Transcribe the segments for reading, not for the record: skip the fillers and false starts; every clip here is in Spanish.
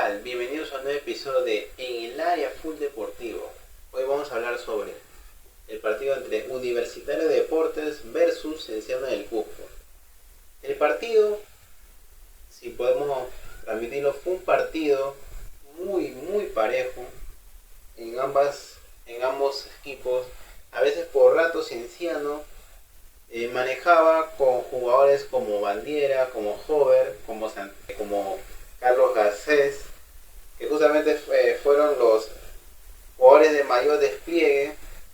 tal? Bienvenidos a un nuevo episodio de En el área full deportivo. Hoy vamos a hablar sobre el partido entre Universitario de Deportes versus Cienciano del Cusco. El partido, si podemos transmitirlo, fue un partido muy parejo en ambos equipos. A veces por rato Cienciano manejaba con jugadores como Bandiera, como Hover, como Carlos Garcés, que justamente fueron los jugadores de mayor despliegue.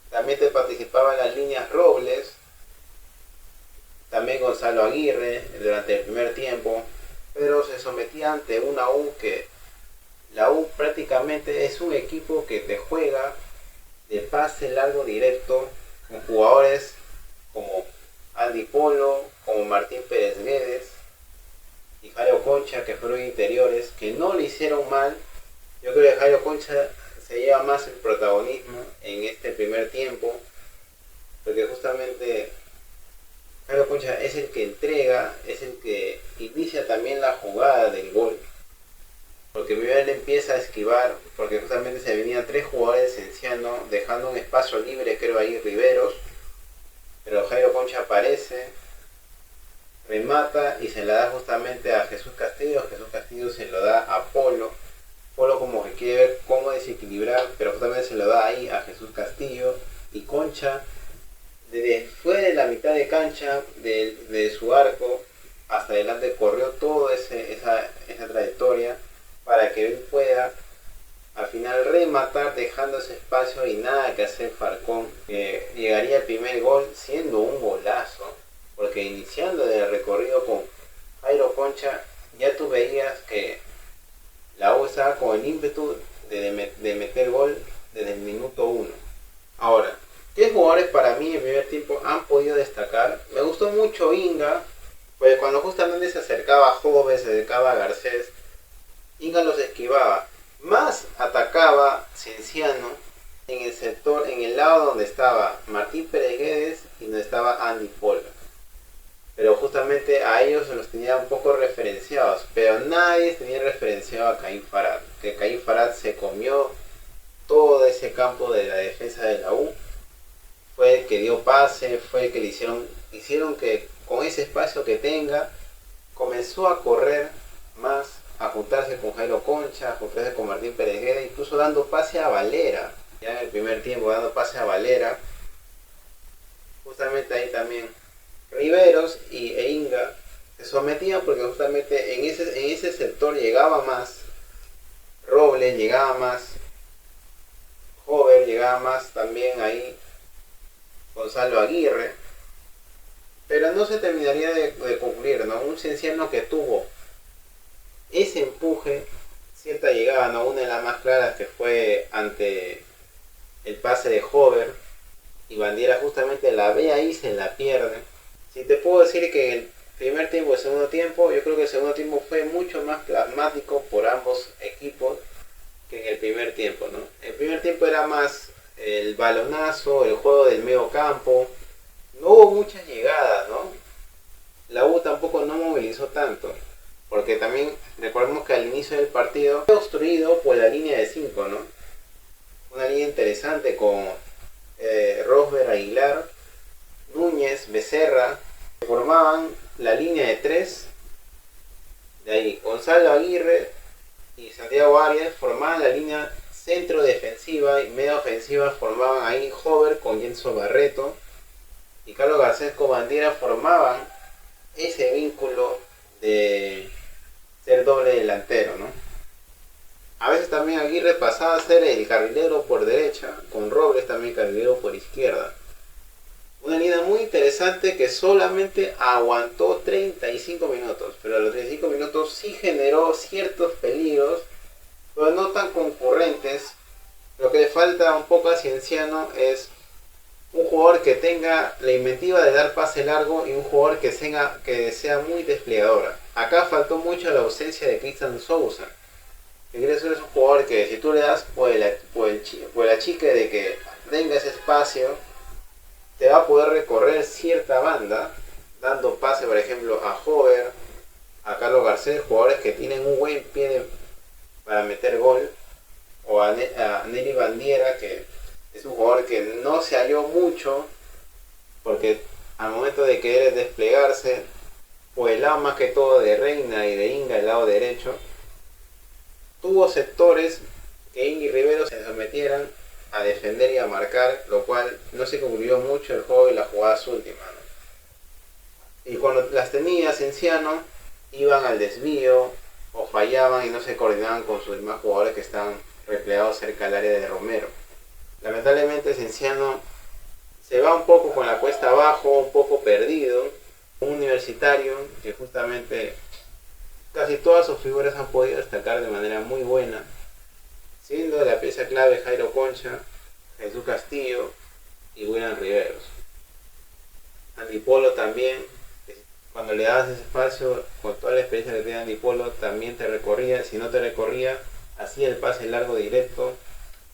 También te participaban en las líneas Robles, también Gonzalo Aguirre durante el primer tiempo, pero se sometía ante una U que la U prácticamente es un equipo que te juega de pase largo directo con jugadores como Andy Polo, como Martín Pérez Guedes y Jairo Concha, que fueron interiores, que no le hicieron mal. Yo creo que Jairo Concha se lleva más el protagonismo en este primer tiempo, porque justamente Jairo Concha es el que entrega, es el que inicia también la jugada del gol, porque primero él empieza a esquivar, porque justamente se venían tres jugadores de Cienciano, dejando un espacio libre, creo ahí Riveros, pero Jairo Concha aparece, remata y se la da justamente a Jesús Castillo. Jesús Castillo se lo da a Polo. Polo como que quiere ver cómo desequilibrar, pero justamente se lo da ahí a Jesús Castillo. Y Concha, desde fuera de la mitad de cancha de su arco hasta adelante, corrió toda esa trayectoria para que él pueda al final rematar, dejando ese espacio y nada que hacer Falcón, que llegaría el primer gol siendo un golazo, porque iniciando el recorrido con Jairo Concha ya tú veías que la U estaba con el ímpetu de meter gol desde el minuto 1. Ahora, ¿qué jugadores para mí en el primer tiempo han podido destacar? Me gustó mucho Inga, pues cuando justamente se acercaba a Jove, se acercaba a Garcés, Inga los esquivaba. Más atacaba Cienciano en el sector, en el lado donde estaba Martín Pérez Guedes y donde estaba Andy Polo. Pero justamente a ellos se los tenía un poco referenciados, pero nadie tenía referenciado a Caín Farad, que Caín Farad se comió todo ese campo de la defensa de la U, fue el que dio pase, fue el que le hicieron que con ese espacio que tenga comenzó a correr más, a juntarse con Jairo Concha, a juntarse con Martín Pérez Guedes, incluso dando pase a Valera, ya en el primer tiempo dando pase a Valera. Justamente ahí también Riveros e Inga se sometían porque justamente en ese sector llegaba más Robles, llegaba más Hover, llegaba más también ahí Gonzalo Aguirre, pero no se terminaría de concluir, ¿no? Un Cienciano que tuvo ese empuje, cierta llegada, ¿no? Una de las más claras que fue ante el pase de Hover, y Bandiera justamente la ve ahí, se la pierde. Si te puedo decir que en el primer tiempo y el segundo tiempo, yo creo que el segundo tiempo fue mucho más pragmático por ambos equipos que en el primer tiempo, ¿no? El primer tiempo era más el balonazo, el juego del medio campo, no hubo muchas llegadas, ¿no? La U tampoco no movilizó tanto, porque también recordemos que al inicio del partido fue construido por la línea de 5, ¿no? Una línea interesante con Rosberg, Aguilar, Núñez, Becerra, que formaban la línea de 3. De ahí Gonzalo Aguirre y Santiago Arias formaban la línea centro defensiva, y media ofensiva formaban ahí Hover con Jenson Barreto y Carlos Garcés con Bandiera, formaban ese vínculo de ser doble delantero, ¿no? A veces también Aguirre pasaba a ser el carrilero por derecha, con Robles también carrilero por izquierda. Una línea muy interesante que solamente aguantó 35 minutos, pero a los 35 minutos sí generó ciertos peligros, pero no tan concurrentes. Lo que le falta un poco a Cienciano es un jugador que tenga la inventiva de dar pase largo y un jugador que sea muy desplegadora. Acá faltó mucho la ausencia de Cristian Sousa, que quiere ser un jugador que si tú le das por la chica de que tenga ese espacio, te va a poder recorrer cierta banda, dando pase por ejemplo a Hover, a Carlos Garcés, jugadores que tienen un buen pie para meter gol, o a Nelly Bandiera, que es un jugador que no se halló mucho, porque al momento de querer desplegarse, por el lado más que todo de Reina y de Inga, el lado derecho, tuvo sectores que Inga y Rivero se sometieran a defender y a marcar, lo cual no se concluyó mucho el juego y las jugadas últimas, ¿no? Y cuando las tenía Cienciano, iban al desvío o fallaban y no se coordinaban con sus demás jugadores que estaban replegados cerca del área de Romero. Lamentablemente Cienciano se va un poco con la cuesta abajo, un poco perdido. Un Universitario que justamente casi todas sus figuras han podido destacar de manera muy buena, siendo la pieza clave Jairo Concha, Jesús Castillo y William Riveros. Antipolo también, cuando le dabas ese espacio, con toda la experiencia que tiene Antipolo, también te recorría. Si no te recorría, hacía el pase largo directo,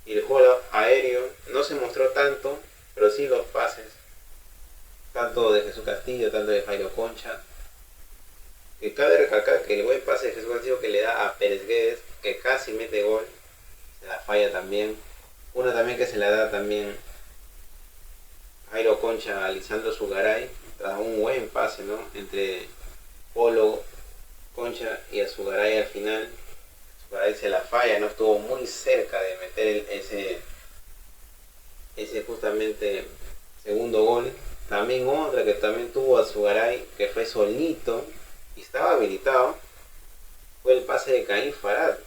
y el juego aéreo no se mostró tanto, pero sí los pases, tanto de Jesús Castillo, tanto de Jairo Concha. Que cabe recalcar que el buen pase de Jesús Castillo que le da a Pérez Guedes, que casi mete gol, se la falla también. Una también que se la da también Jairo Concha a Lisandro Zugaray, tras un buen pase, ¿no? Entre Polo, Concha y a Zugaray al final. Zugaray se la falla, no estuvo muy cerca de meter ese justamente segundo gol. También otra que también tuvo a Zugaray, que fue solito y estaba habilitado, fue el pase de Caín Farad,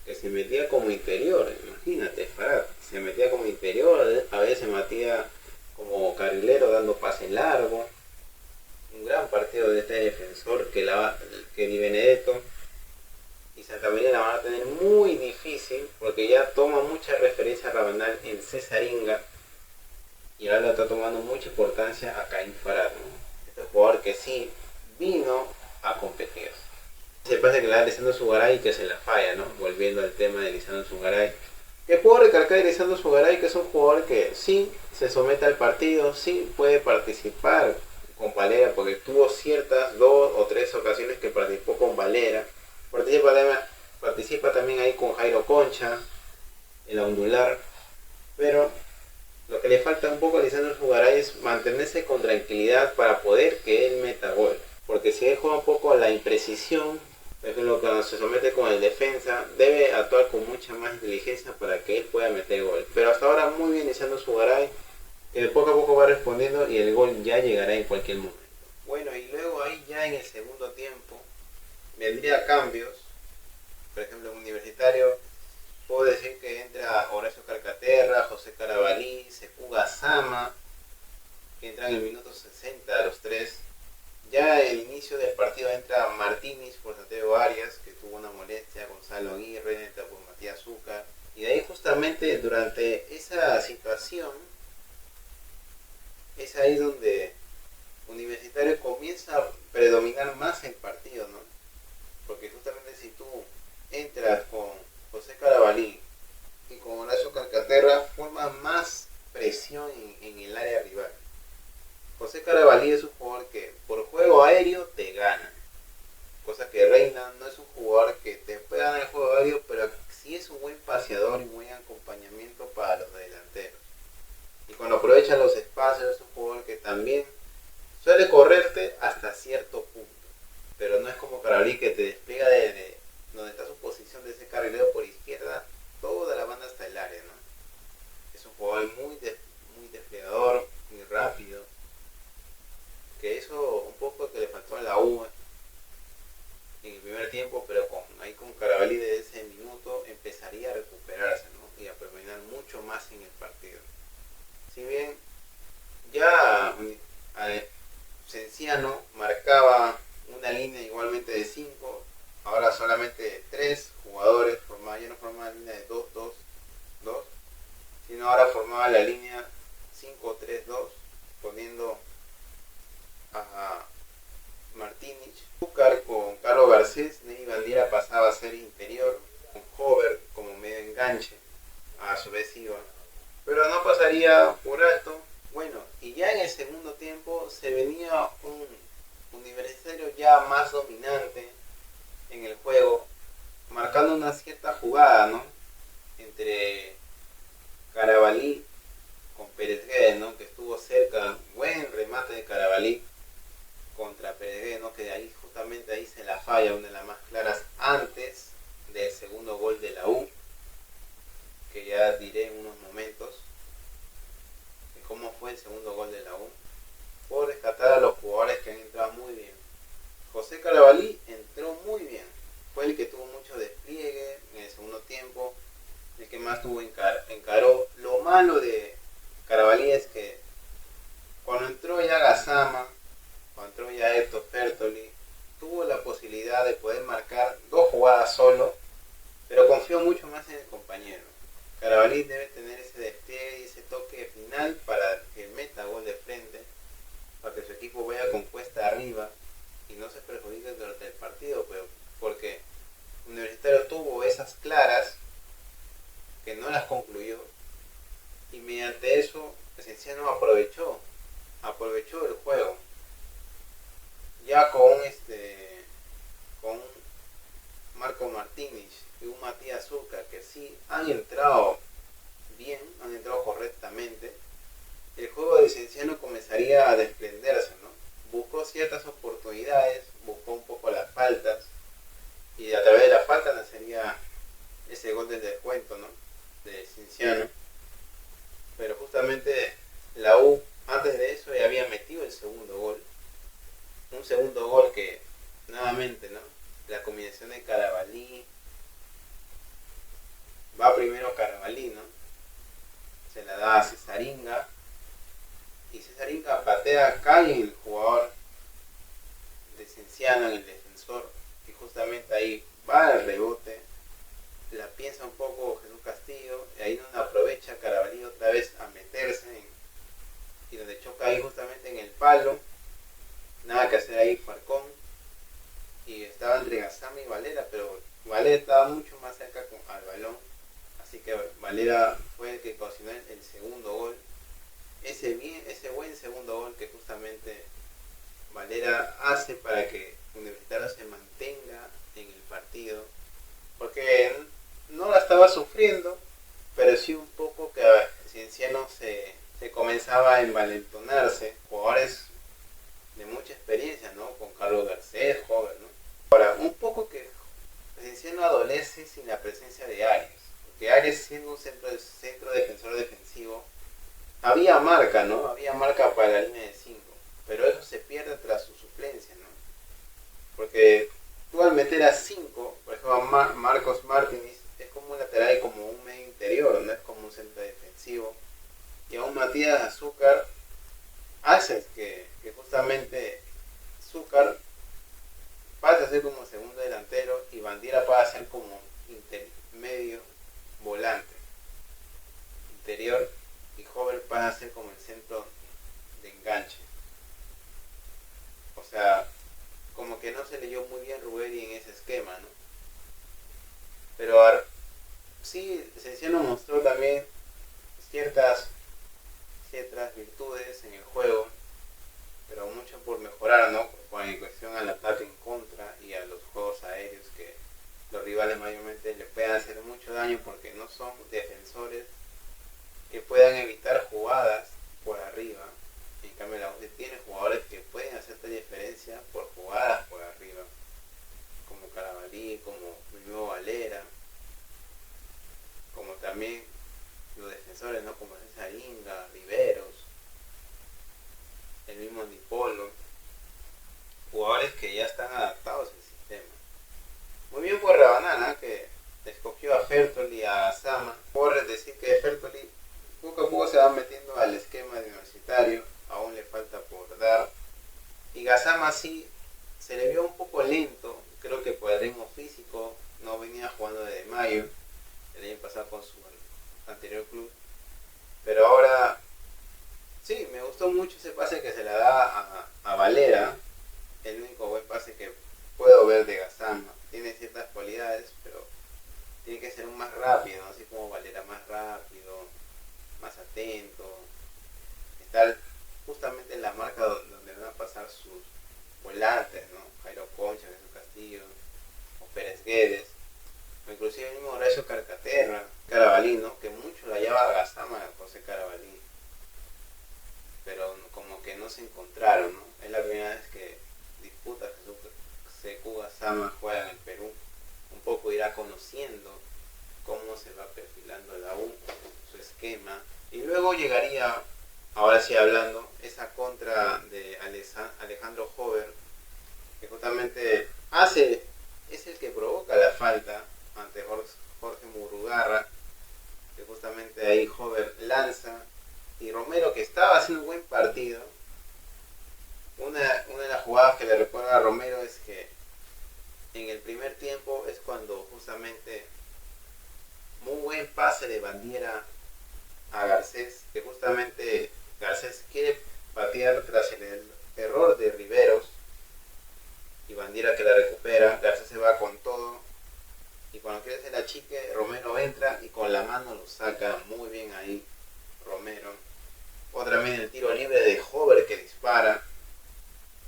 que se metía como interior. Imagínate, Farad se metía como interior, a veces se metía como carrilero dando pase largo. Un gran partido de este defensor que Di Benedetto y Santa María la van a tener muy difícil, porque ya toma mucha referencia a Rabanal en Cesaringa y ahora le está tomando mucha importancia a Caín Farad, ¿no? Este jugador que sí vino a competir. Se pasa que le da Lisandro Zugaray, que se la falla, ¿no? Volviendo al tema de Lisandro Zugaray, que puedo recalcar de Lisandro Zugaray, que es un jugador que sí se somete al partido, sí puede participar con Valera, porque tuvo ciertas 2 o 3 ocasiones que participó con Valera. Participa también ahí con Jairo Concha, el ondular, pero lo que le falta un poco a Lisandro Zugaray es mantenerse con tranquilidad para poder que él meta gol. Porque si él juega un poco a la imprecisión, por ejemplo, cuando se somete con el defensa, debe actuar con mucha más inteligencia para que él pueda meter gol. Pero hasta ahora muy bien Lisandro Zugaray, que poco a poco va respondiendo y el gol ya llegará en cualquier momento. Bueno, y luego ahí ya en el segundo tiempo vendría cambios. Por ejemplo, en Universitario puedo decir que entra Horacio Carcaterra, José Carabalí, Sekou Gassama, que entran en el minuto 60 a los 3. Ya el inicio del partido entra Martínez por Santiago Arias, que tuvo una molestia, Gonzalo Aguirre, entra por Matías Zúcar. Y de ahí justamente durante esa situación, es ahí donde Universitario comienza a predominar más el partido, ¿no? Porque justamente si tú entras con José Carabalí y con Horacio Carcaterra, forma más presión en el área rival. José Carabalí es un jugador que por juego aéreo te gana, cosa que Reina no es un jugador que te puede ganar el juego aéreo, pero sí es un buen paseador y buen acompañamiento para los delanteros. Y cuando aprovecha los espacios es un jugador que también suele correrte hasta cierto punto, pero no es como Carabalí, que te despliega desde donde está su posición de ese carrilero por izquierda toda la banda hasta el área, ¿no? Es un jugador muy desplegador, muy rápido, que eso un poco que le faltó a la U en el primer tiempo, pero ahí con Carabalí de ese minuto empezaría a recuperarse, ¿no? Y a predominar mucho más en el partido. Si bien ya Cienciano marcaba una línea igualmente de 5, ahora solamente 3 jugadores formaban, ya no formaba la línea de 2-2-2, sino ahora formaba la línea 5-3-2, poniendo a Martínez, Zúcar con Carlos Garcés, Nelly Bandiera pasaba a ser interior, con Hover como medio enganche, a su vez iba, pero no pasaría por alto. Bueno, y ya en el segundo tiempo se venía un Universitario ya más dominante en el juego, marcando una cierta jugada, ¿no? Entre Carabalí con Pérez Guedes, ¿no? Que estuvo cerca, buen remate de Carabalí contra Pérez Guedes, ¿no? Que de ahí justamente ahí se la falla, una de las más claras antes del segundo gol de la U, que ya diré en unos momentos de cómo fue el segundo gol de la U. Puedo rescatar a los jugadores que han entrado muy bien. José Carabalí entró muy bien, fue el que tuvo mucho despliegue en el segundo tiempo, el que más tuvo encaró. Lo malo de Carabalí es que cuando entró ya Gassama, cuando entró ya Héctor Fertoli, tuvo la posibilidad de poder marcar 2 jugadas solo, pero confió mucho más en el compañero. Carabalí debe tener ese despliegue y ese toque final para que meta gol de frente, para que su equipo vaya con cuesta arriba y no se perjudique durante el partido, pero porque Universitario tuvo esas claras que no las concluyó y mediante eso Cienciano aprovechó el juego ya con Marco Martínez y un Matías Zúcar que sí han entrado bien, han entrado correctamente. El juego de Cienciano comenzaría a desprenderse, ¿no? Buscó ciertas oportunidades, buscó un poco las faltas y a través de la falta nacería ese gol del descuento, ¿no? De Cienciano. Pero justamente la U antes de eso ya había metido el segundo gol. Un segundo gol que nuevamente, ¿no? La combinación de Carabalí, va primero Carabalí, ¿no? Se la da a Cesaringa y Cesaringa patea, cae en el jugador de Cienciano, en el defensor, y justamente ahí va el rebote, la piensa un poco Jesús Castillo y ahí no aprovecha Carabalí otra vez a meterse y donde choca ahí justamente en el palo. Nada que hacer ahí Falcón y estaba entre Gassama y Valera, pero Valera estaba mucho más cerca al balón, así que Valera fue el que cocinó el segundo gol, ese buen segundo gol que justamente Valera hace para que Universitario se mantenga en el partido, porque no la estaba sufriendo, pero sí un poco que Cienciano se comenzaba a envalentonarse, jugadores de mucha experiencia, ¿no? Con Carlos Garcés, joven, ¿no? Ahora, un poco que Cienciano adolece sin la presencia de Arias, porque Arias siendo un centro defensor defensivo, había marca, ¿no? Había marca para la línea de 5, pero eso se pierde tras su suplencia, ¿no? Porque tú al meter a 5, por ejemplo, Marcos Martínez es como un lateral y como un medio interior, no es como un centro defensivo, y a un Matías Azúcar haces que justamente Zúcar pasa a ser como segundo delantero y Bandiera pasa a ser como medio volante interior y Hover pasa a ser como el centro de enganche. O sea, como que no se leyó muy bien Ruggeri en ese esquema, ¿no? Pero sí, Cienciano mostró también ciertas virtudes en el juego, pero mucho por mejorar, ¿no? En cuestión al ataque en contra y a los juegos aéreos, que los rivales mayormente le pueden hacer mucho daño porque no son defensores que puedan evitar jugadas por arriba. En cambio la UCE tiene jugadores que pueden hacerte diferencia por jugadas por arriba, como Carabalí, como mismo Valera, como también los defensores, ¿no? Como Cesaringa, Riveros, el mismo Dipolo, jugadores que ya están adaptados al sistema. Muy bien por Rabanana, que escogió a Fertoli y a Gassama. Por decir que Fertoli poco a poco se va metiendo al esquema de Universitario, aún le falta por dar. Y Gassama sí se le vio un poco lento, creo que por el ritmo físico, no venía jugando desde mayo, el año pasado con su anterior club. Pero ahora sí, me gustó mucho ese pase que se le da a Valera, el único buen pase que puedo ver de Gassama. Tiene ciertas cualidades, pero tiene que ser más rápido, ¿no? Así como Valera, más rápido, más atento, estar justamente en la marca donde van a pasar sus volantes, ¿no? Jairo Concha, Jesús Castillo o Pérez Guedes. o inclusive el mismo Horacio Carabalí, ¿no? Que mucho la llevaba a Gasama a José Carabalí, pero como que no se encontraron, ¿no? Es la primera vez que disputa que Sekou Gasama juega en el Perú. Un poco irá conociendo cómo se va perfilando la U, su esquema, y luego llegaría, ahora sí hablando, esa contra de Alejandro Hover, que justamente es el que provoca la falta ante Jorge Murugarra, que justamente ahí Hover lanza, y Romero, que estaba haciendo un buen partido, una de las jugadas que le recuerda a Romero es que en el primer tiempo es cuando justamente muy buen pase de Bandiera a Garcés, que justamente Garcés quiere patear tras el error de Riveros y Bandiera que la recupera, Garcés se va con todo y cuando quiere hacer la chique, Romero entra y con la mano lo saca muy bien ahí Romero. Otra vez el tiro libre de Hover que dispara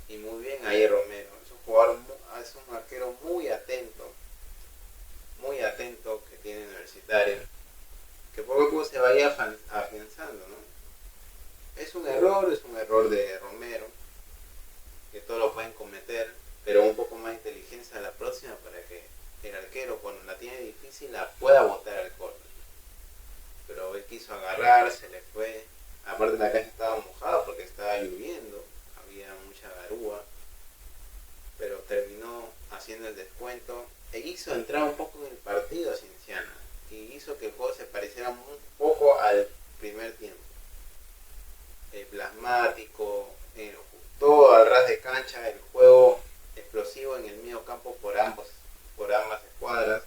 y muy bien ahí Romero. Es un jugador, es un arquero muy atento que tiene Universitario, que poco a poco se vaya afianzando, ¿no? Es un error de Romero, que todos lo pueden cometer, pero un poco más de inteligencia a la próxima para que el arquero cuando la tiene difícil la pueda botar al córner. Pero él quiso agarrar, se le fue, aparte la cancha estaba mojada porque estaba lloviendo, había mucha garúa, pero terminó haciendo el descuento e hizo entrar un poco en el partido a Cienciano y hizo que el juego se pareciera un poco al primer tiempo. Plasmático, todo al ras de cancha, el juego explosivo en el medio campo por ambas escuadras,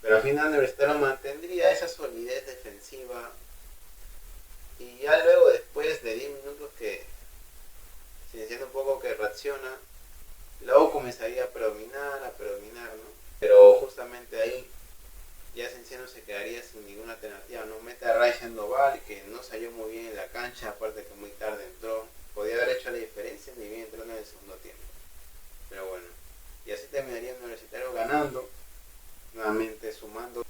pero al final Universitario mantendría esa solidez defensiva y ya luego después de 10 minutos que Cienciano un poco que reacciona, la U comenzaría a predominar, ¿no? Pero justamente ahí ya Cienciano se quedaría sin ninguna alternativa, ¿no? Mete a Ray Sandoval, que no salió muy bien en la cancha, aparte que muy tarde entró, podía haber hecho la diferencia ni bien entró en el segundo tiempo. Pero bueno, y así terminaría el Universitario ganando, nuevamente sumando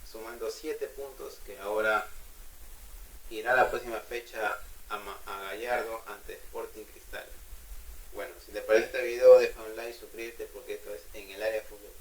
7 puntos, que ahora irá a la próxima fecha a Gallardo ante Sporting Cristal. Bueno, si te parece este video, deja un like, suscríbete porque esto es En el Área Fútbol.